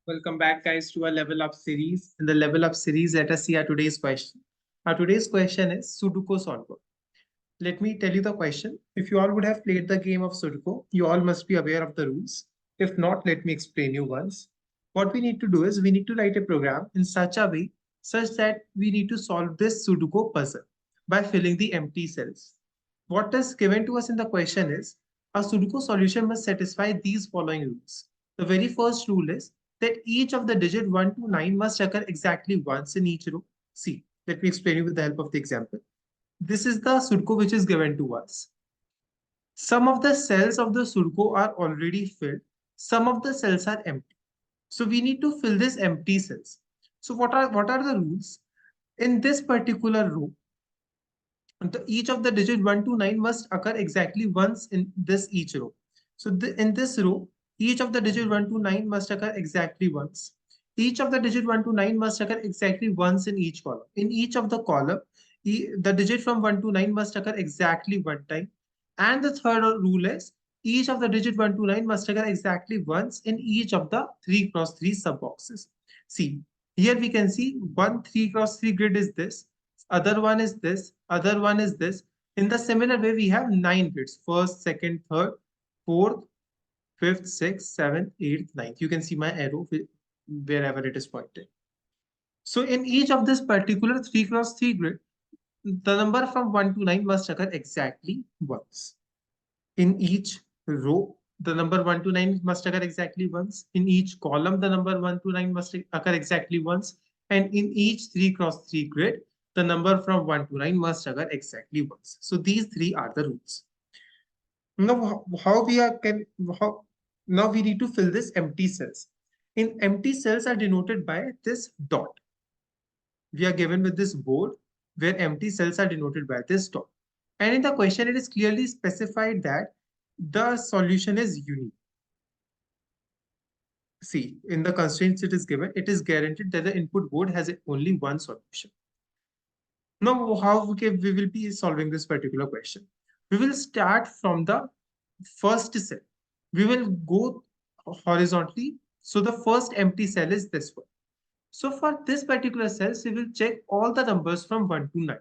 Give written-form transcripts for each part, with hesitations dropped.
Welcome back, guys, to our level up series. In the level up series, let us see our today's question. Our today's question is Sudoku solver. Let me tell you the question. If you all would have played the game of Sudoku, you all must be aware of the rules. If not, let me explain you once. What we need to do is we need to write a program in such a way such that we need to solve this Sudoku puzzle by filling the empty cells. What is given to us in the question is a Sudoku solution must satisfy these following rules. The very first rule is that each of the digit 1 to 9 must occur exactly once in each row. See, let me explain you with the help of the example. This is the Sudoku which is given to us. Some of the cells of the Sudoku are already filled. Some of the cells are empty. So we need to fill these empty cells. So what are the rules? In this particular row, each of the digit 1 to 9 must occur exactly once in this each row. So in this row, each of the digit 1 to 9 must occur exactly once. Each of the digit 1 to 9 must occur exactly once in each column. In each of the column, the digit from 1 to 9 must occur exactly one time. And the third rule is each of the digit 1 to 9 must occur exactly once in each of the 3 cross 3 sub boxes. See, here we can see one 3 cross 3 grid is this, other one is this, other one is this. In the similar way, we have 9 grids: first, second, third, fourth, fifth, sixth, seventh, eighth, ninth. You can see my arrow wherever it is pointed. So in each of this particular 3 cross 3 grid, the number from 1 to 9 must occur exactly once. In each row, the number 1 to 9 must occur exactly once. In each column, the number 1 to 9 must occur exactly once. And in each 3 cross 3 grid, the number from 1 to 9 must occur exactly once. So these three are the rules. Now, how we are can how now we need to fill this empty cells. In empty cells are denoted by this dot. We are given with this board where empty cells are denoted by this dot. And in the question, it is clearly specified that the solution is unique. See, in the constraints it is given, it is guaranteed that the input board has only one solution. Now, how we will be solving this particular question? We will start from the first cell. We will go horizontally. So the first empty cell is this one. So for this particular cells, we will check all the numbers from 1 to 9.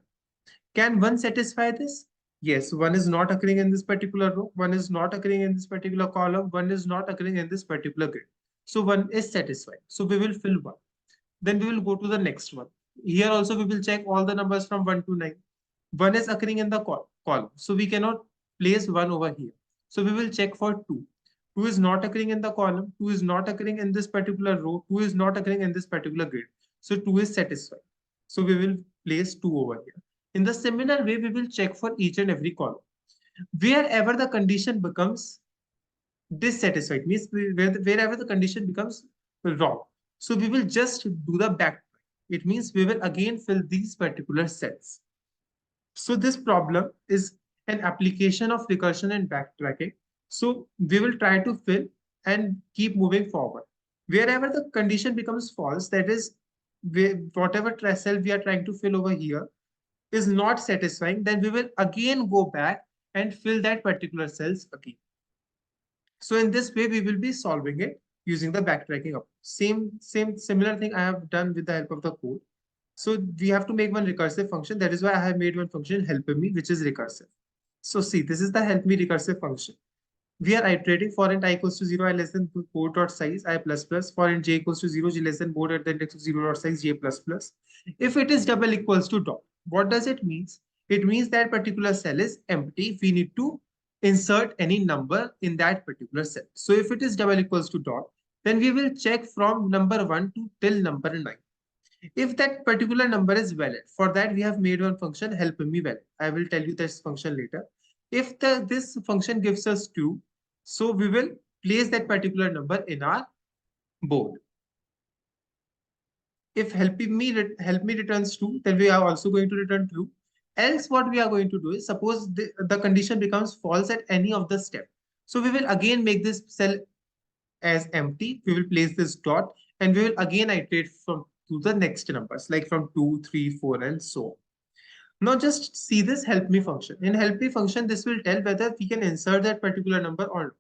Can 1 satisfy this? Yes, 1 is not occurring in this particular row, 1 is not occurring in this particular column, 1 is not occurring in this particular grid. So 1 is satisfied. So we will fill 1. Then we will go to the next one. Here also we will check all the numbers from 1 to 9. 1 is occurring in the column. So we cannot place 1 over here. So we will check for 2. 2 is not occurring in the column. 2 is not occurring in this particular row. 2 is not occurring in this particular grid. So 2 is satisfied. So we will place 2 over here. In the similar way, we will check for each and every column. Wherever the condition becomes dissatisfied, means wherever the condition becomes wrong. So we will just do the back. It means we will again fill these particular cells. So this problem is an application of recursion and backtracking. So we will try to fill and keep moving forward. Wherever the condition becomes false, that is, whatever cell we are trying to fill over here is not satisfying, then we will again go back and fill that particular cells again. So in this way, we will be solving it using the backtracking approach. Similar thing I have done with the help of the code. So we have to make one recursive function. That is why I have made one function help me, which is recursive. So see, this is the help me recursive function. We are iterating for int I equals to 0, I less than board dot size I plus plus. For int j equals to 0, j less than board at the index of 0 dot size j plus plus. If it is double equals to dot, what does it mean? It means that particular cell is empty. We need to insert any number in that particular cell. So if it is double equals to dot, then we will check from number 1 to till number 9. If that particular number is valid, for that we have made one function help me valid. I will tell you this function later. If this function gives us 2, so we will place that particular number in our board. If help me returns 2, then we are also going to return true. Else what we are going to do is, suppose the condition becomes false at any of the step. So we will again make this cell as empty. We will place this dot and we will again iterate from to the next numbers, like from 2, 3, 4, and so on. Now just see this help me function. In help me function, this will tell whether we can insert that particular number or not.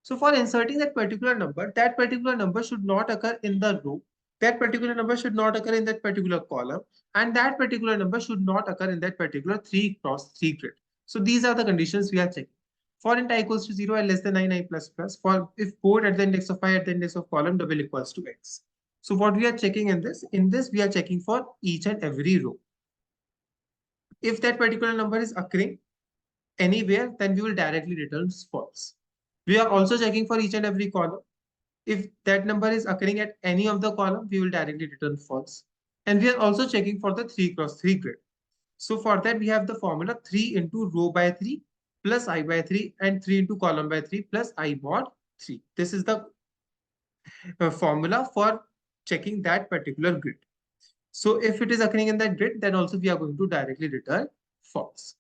So for inserting that particular number should not occur in the row. That particular number should not occur in that particular column, and that particular number should not occur in that particular 3 cross 3 grid. So these are the conditions we are checking. For int I equals to 0 and less than 9 I plus plus. For if board at the index of I at the index of column double equals to x. So what we are checking in this we are checking for each and every row. If that particular number is occurring anywhere, then we will directly return false. We are also checking for each and every column. If that number is occurring at any of the column, we will directly return false. And we are also checking for the 3 cross 3 grid. So for that, we have the formula 3 into row by 3 plus I by 3 and 3 into column by 3 plus I mod 3. This is the formula for checking that particular grid. So if it is occurring in that grid, then also we are going to directly return false.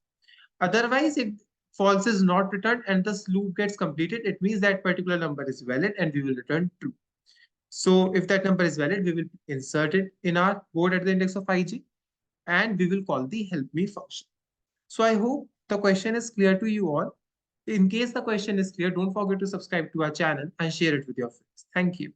Otherwise, if false is not returned and this loop gets completed, it means that particular number is valid and we will return true. So if that number is valid, we will insert it in our board at the index of ij and we will call the help me function. So I hope the question is clear to you all. In case the question is clear, don't forget to subscribe to our channel and share it with your friends. Thank you.